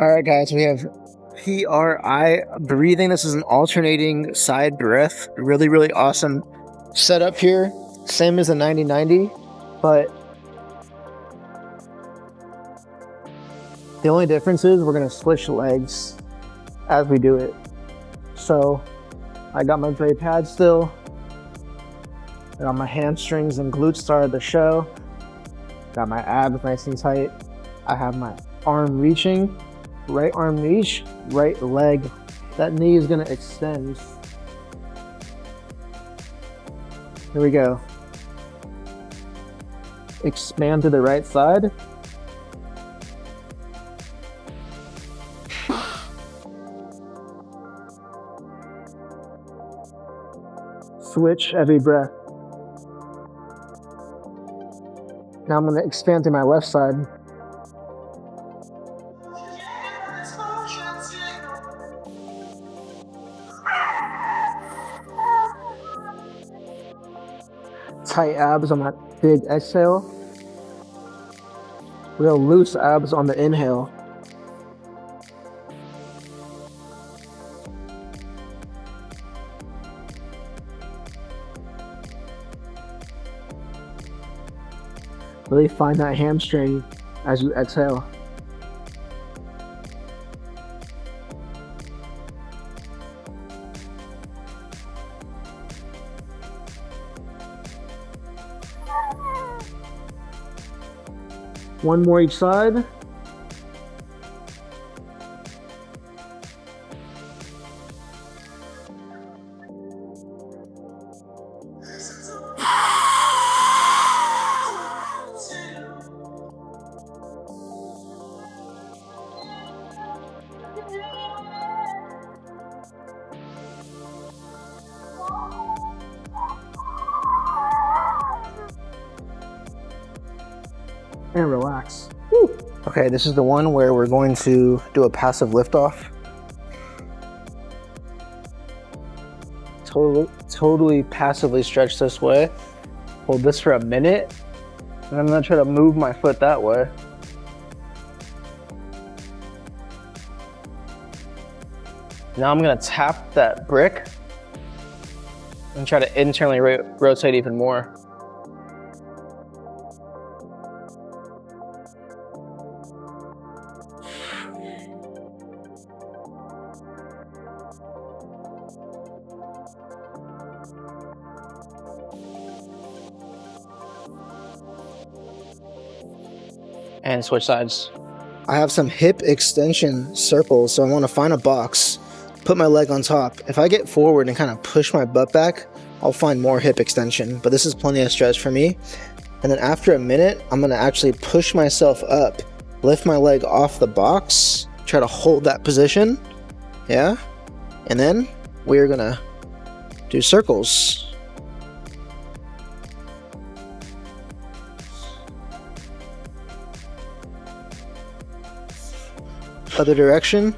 All right, guys, we have PRI breathing. This is an alternating side breath. Really, really awesome setup here. Same as the 90-90, but the only difference is we're gonna switch legs as we do it. So I got my Dre pad still. I got my hamstrings and glutes started the show. Got my abs nice and tight. I have my arm reaching. Right arm reach, right leg. That knee is gonna extend. Here we go. Expand to the right side. Switch every breath. Now I'm gonna expand to my left side. Tight abs on that big exhale. Real loose abs on the inhale. Really find that hamstring as you exhale. One more each side. And relax. Woo. Okay, this is the one where we're going to do a passive liftoff. Totally passively stretch this way. Hold this for a minute, and I'm gonna try to move my foot that way. Now I'm gonna tap that brick and try to internally rotate even more. And switch sides. I have some hip extension circles, so I want to find a box, put my leg on top. If I get forward and kind of push my butt back, I'll find more hip extension, but this is plenty of stretch for me. And then after a minute, I'm going to actually push myself up, lift my leg off the box, try to hold that position, yeah? And then we're going to do circles. Other direction,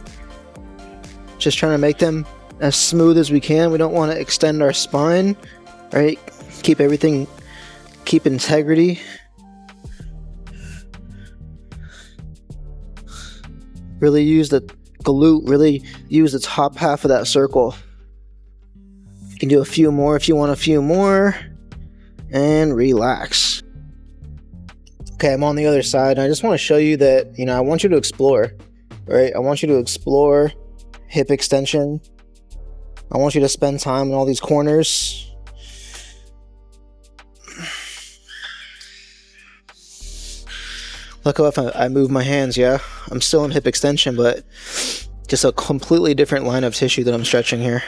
just trying to make them as smooth as we can. We don't want to extend our spine, right? Keep integrity. Really use the glute, really use the top half of that circle. You can do a few more if you want a few more, and relax. Okay, I'm on the other side, and I just want to show you that, I want you to explore. Right? I want you to explore hip extension. I want you to spend time in all these corners. Look how if I move my hands, yeah? I'm still in hip extension, but just a completely different line of tissue that I'm stretching here.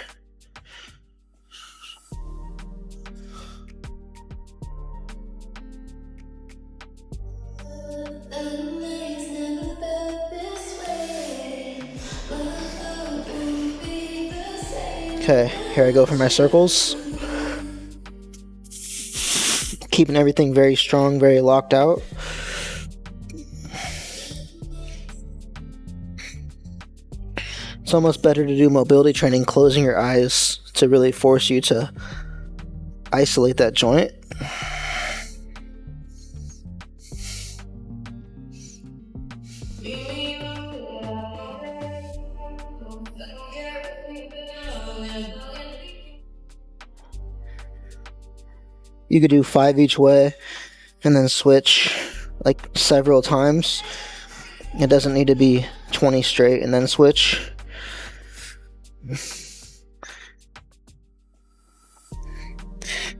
Okay, here I go for my circles. Keeping everything very strong, very locked out. It's almost better to do mobility training closing your eyes to really force you to isolate that joint. You could do 5 each way and then switch like several times. It doesn't need to be 20 straight and then switch.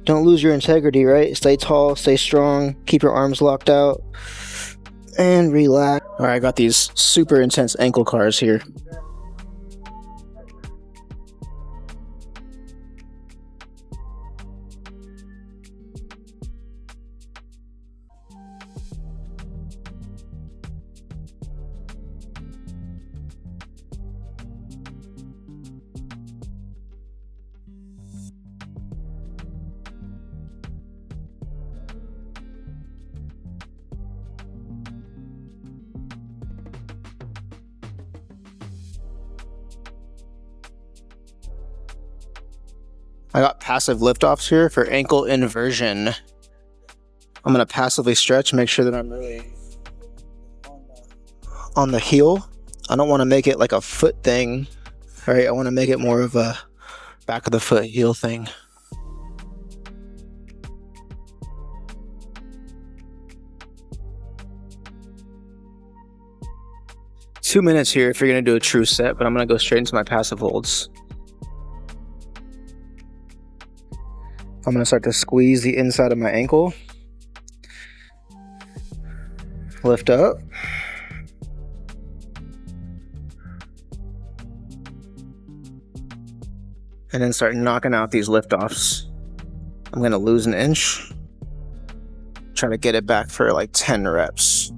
Don't lose your integrity, right? Stay tall, stay strong, keep your arms locked out, and relax. All right, I got these super intense ankle cars here. I got passive liftoffs here for ankle inversion. I'm gonna passively stretch, make sure that I'm really on the heel. I don't wanna make it like a foot thing, right? I wanna make it more of a back of the foot heel thing. Two minutes here if you're gonna do a true set, but I'm gonna go straight into my passive holds. I'm gonna start to squeeze the inside of my ankle. Lift up. And then start knocking out these liftoffs. I'm gonna lose an inch. Try to get it back for like 10 reps.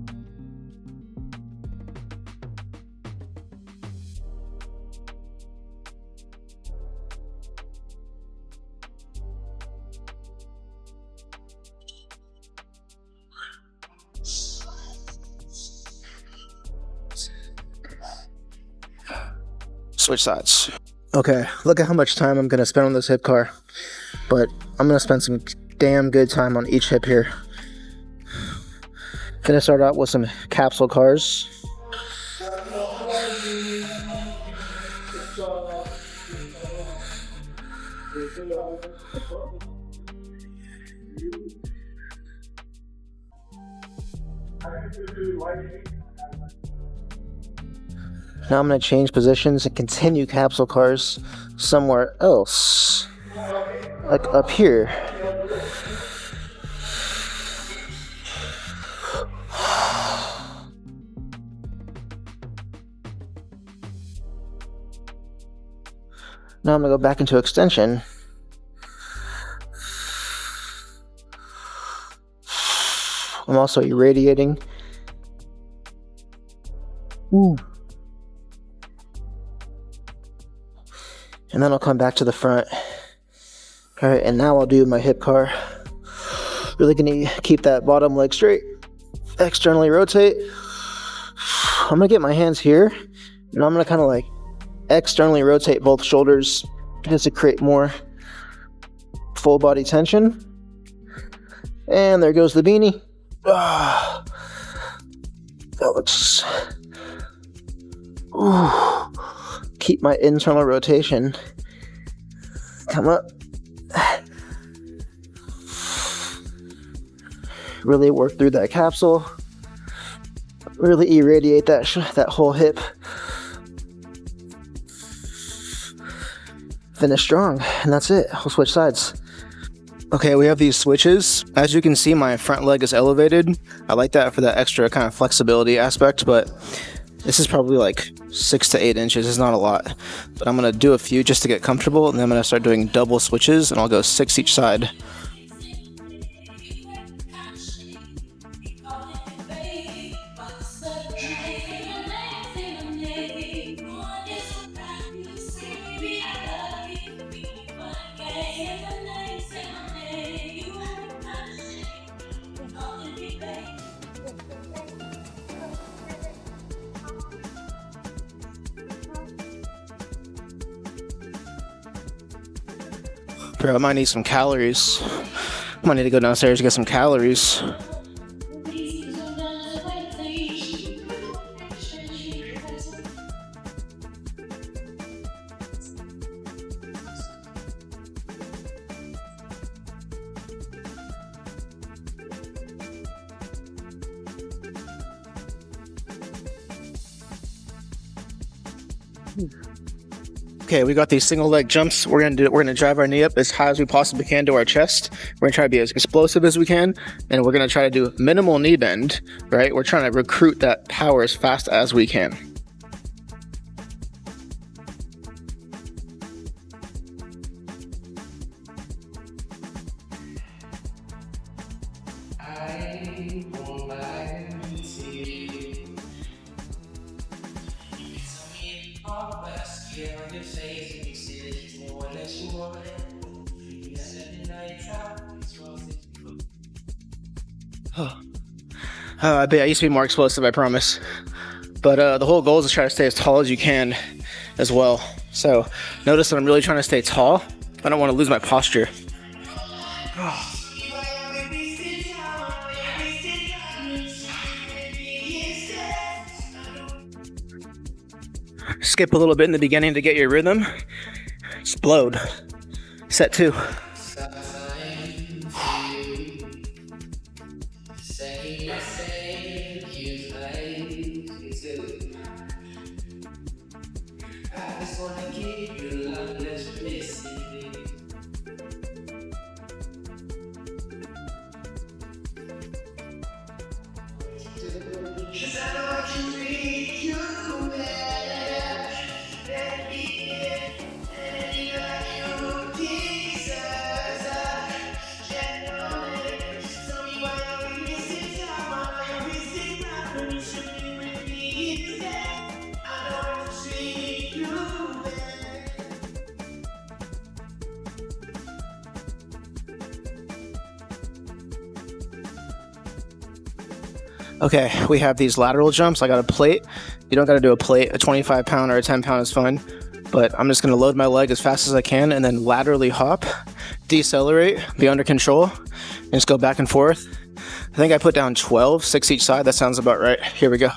Switch sides. Okay, look at how much time I'm gonna spend on this hip car, but I'm gonna spend some damn good time on each hip here. Gonna start out with some capsule cars. Now I'm going to change positions and continue capsule cars somewhere else, like up here. Now I'm going to go back into extension. I'm also irradiating. Ooh. And then I'll come back to the front. All right, and now I'll do my hip car. Really gonna keep that bottom leg straight. Externally rotate. I'm gonna get my hands here, and I'm gonna kind of like externally rotate both shoulders just to create more full body tension. And there goes the beanie. That looks... Ooh. Keep my internal rotation. Come up. Really work through that capsule. Really irradiate that whole hip. Finish strong, and that's it. I'll switch sides. Okay, we have these switches. As you can see, my front leg is elevated. I like that for that extra kind of flexibility aspect, but this is probably like 6 to 8 inches. It's not a lot, but I'm gonna do a few just to get comfortable, and then I'm gonna start doing double switches, and I'll go 6 each side. Bro, I might need some calories. I might need to go downstairs to get some calories. Okay, we got these single leg jumps. We're gonna drive our knee up as high as we possibly can to our chest. We're gonna try to be as explosive as we can, and we're gonna try to do minimal knee bend, right? We're trying to recruit that power as fast as we can. I bet I used to be more explosive, I promise. But the whole goal is to try to stay as tall as you can as well. So notice that I'm really trying to stay tall. I don't want to lose my posture. Skip a little bit in the beginning to get your rhythm. Explode. Set 2. Okay, we have these lateral jumps. I got a plate. You don't got to do a plate. A 25 pound or a 10 pound is fine. But I'm just going to load my leg as fast as I can and then laterally hop, decelerate, be under control, and just go back and forth. I think I put down 12, 6 each side. That sounds about right. Here we go.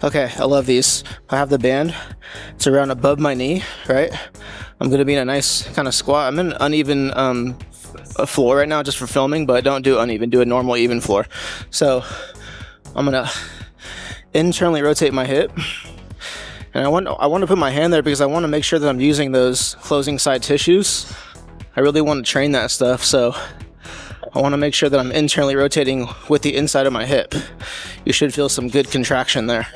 Okay, I love these. I have the band. It's around above my knee, right? I'm gonna be in a nice kind of squat. I'm in an uneven floor right now just for filming, but don't do uneven, do a normal even floor. So I'm gonna internally rotate my hip. And I want to put my hand there because I want to make sure that I'm using those closing side tissues. I really want to train that stuff, so I want to make sure that I'm internally rotating with the inside of my hip. You should feel some good contraction there.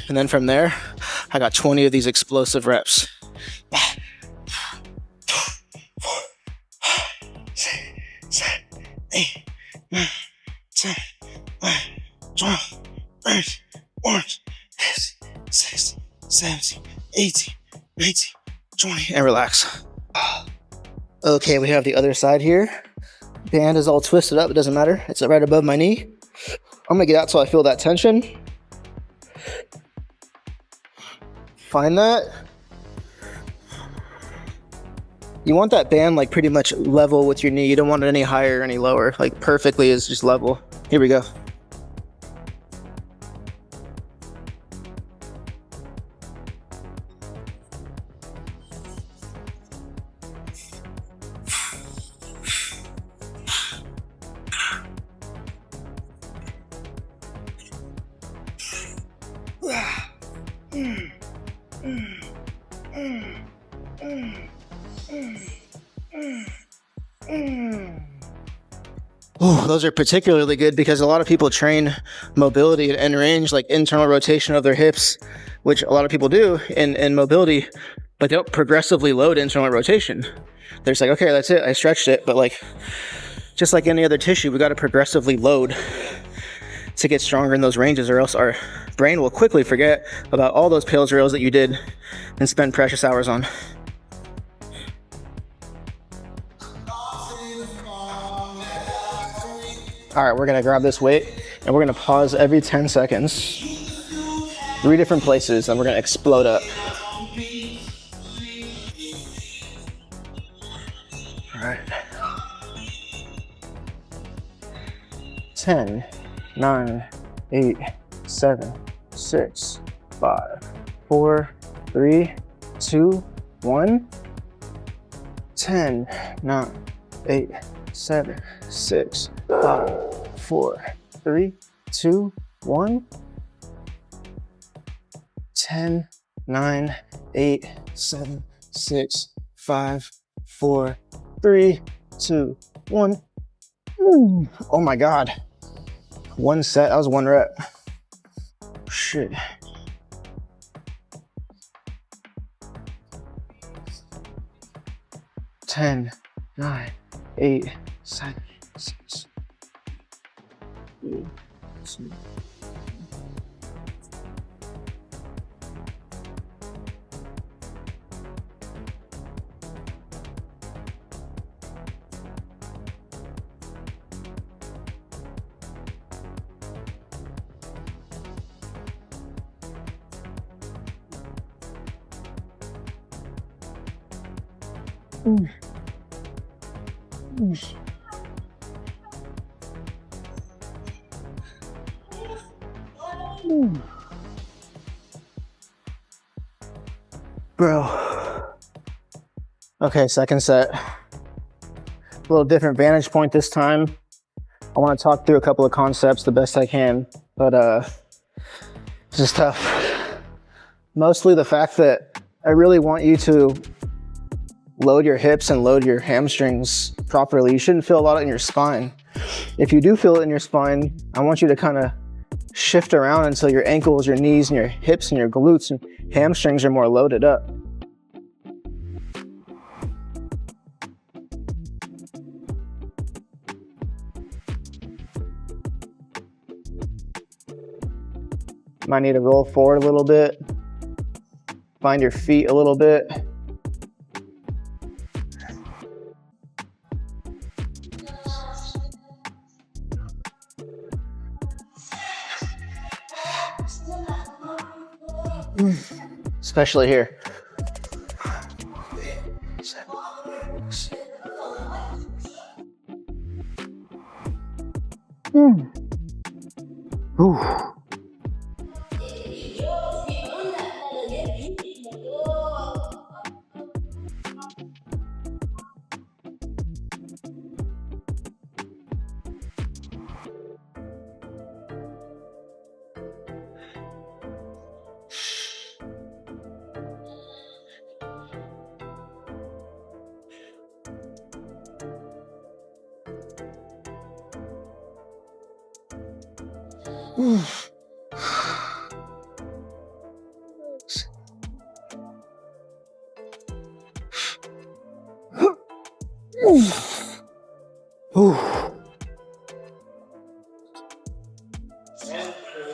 And then from there, I got 20 of these explosive reps. 8, 9, 10, 11, 12, 13, 14, 15, 16, 17, 18, 19, 20, and relax. Okay, we have the other side here. Band is all twisted up, it doesn't matter. It's right above my knee. I'm gonna get out till I feel that tension. Find that. You want that band like pretty much level with your knee. You don't want it any higher or any lower. Like perfectly is just level. Here we go. Ooh, those are particularly good because a lot of people train mobility and range, like internal rotation of their hips, which a lot of people do in mobility, but they don't progressively load internal rotation. They're just like, okay, that's it, I stretched it, but like, just like any other tissue, we got to progressively load to get stronger in those ranges, or else our brain will quickly forget about all those pills drills that you did and spend precious hours on. All right, we're gonna grab this weight and we're gonna pause every 10 seconds. 3 different places, and we're gonna explode up. All right. 10, 9, 8, 7, 6, 5, 4, 3, 2, 1. 10, 9, 8, 7, 6, 5, 4, 3, 2, 1. 10, 9, 8, 7, 6, 5, 4, 3, 2, 1. Ooh. Oh my God. 1 set, that was 1 rep. Shit. Ten, 9, 8, 7, 6, 5, 2. Bro. Okay, second set. A little different vantage point this time. I want to talk through a couple of concepts the best I can, but this is tough. Mostly the fact that I really want you to load your hips and load your hamstrings properly. You shouldn't feel a lot in your spine. If you do feel it in your spine, I want you to kind of shift around until your ankles, your knees, and your hips and your glutes and hamstrings are more loaded up. Might need to roll forward a little bit. Find your feet a little bit. Especially here. Ooh.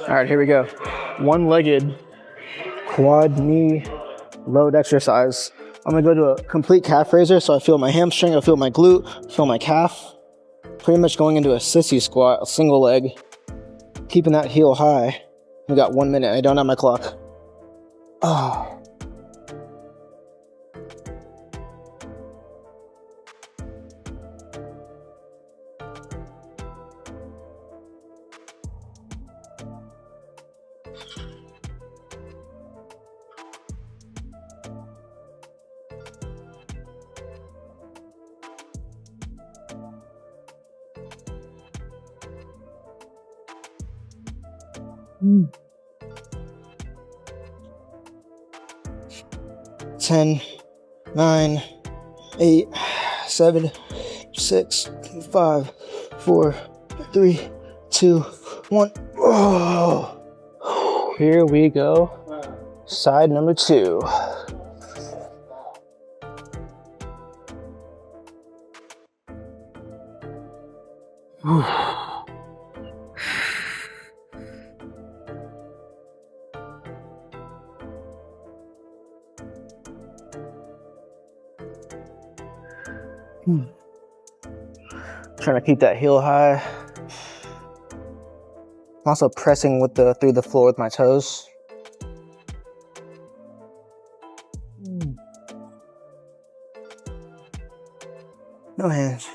All right, here we go. One-legged quad knee load exercise. I'm gonna go to a complete calf raiser, so I feel my hamstring, I feel my glute, feel my calf. Pretty much going into a sissy squat, a single leg, keeping that heel high. We got 1 minute, I don't have my clock. Oh. Mm. 10, 9, 8, 7, 6, 5, 4, 3, 2, 1. Oh. Here we go. Side number 2. Trying to keep that heel high. I'm also pressing with through the floor with my toes. No hands.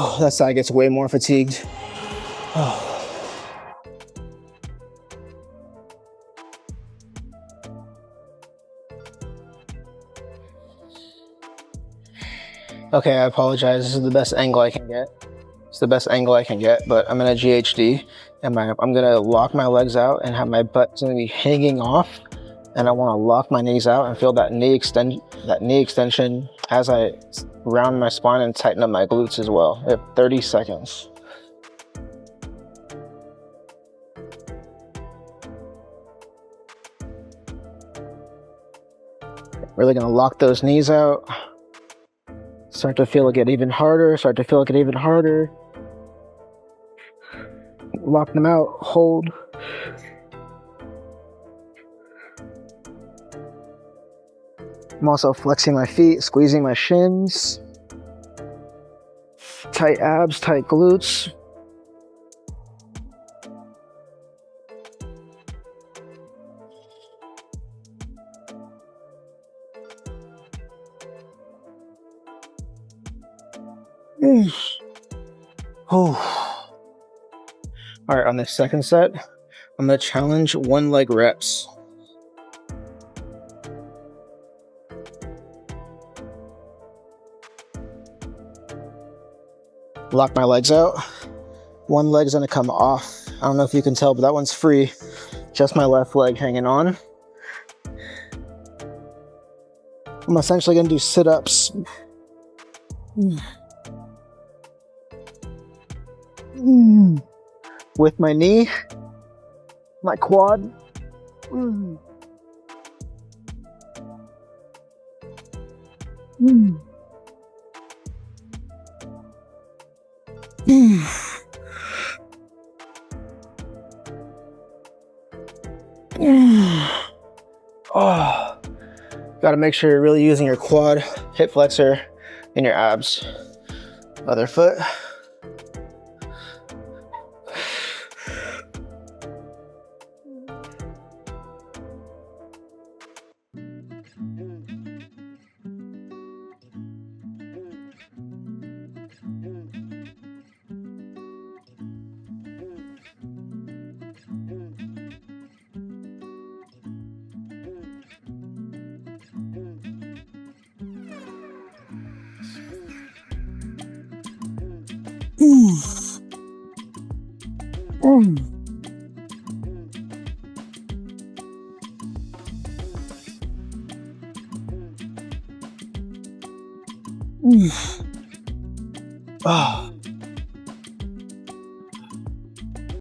Oh, that side gets way more fatigued. Oh. Okay, I apologize. This is the best angle I can get. It's the best angle I can get, but I'm in a GHD, and I'm gonna lock my legs out and have my butt's gonna be hanging off, and I want to lock my knees out and feel that knee extension as I round my spine and tighten up my glutes as well. I have 30 seconds. Really gonna lock those knees out. Start to feel it get even harder. Lock them out, hold. I'm also flexing my feet, squeezing my shins. Tight abs, tight glutes. Oh. All right, on this second set, I'm gonna challenge 1 leg reps. Lock my legs out. 1 leg's gonna come off. I don't know if you can tell, but that one's free. Just my left leg hanging on. I'm essentially gonna do sit-ups. With my knee, my quad. Oh, gotta make sure you're really using your quad, hip flexor, and your abs. Other foot. Oh.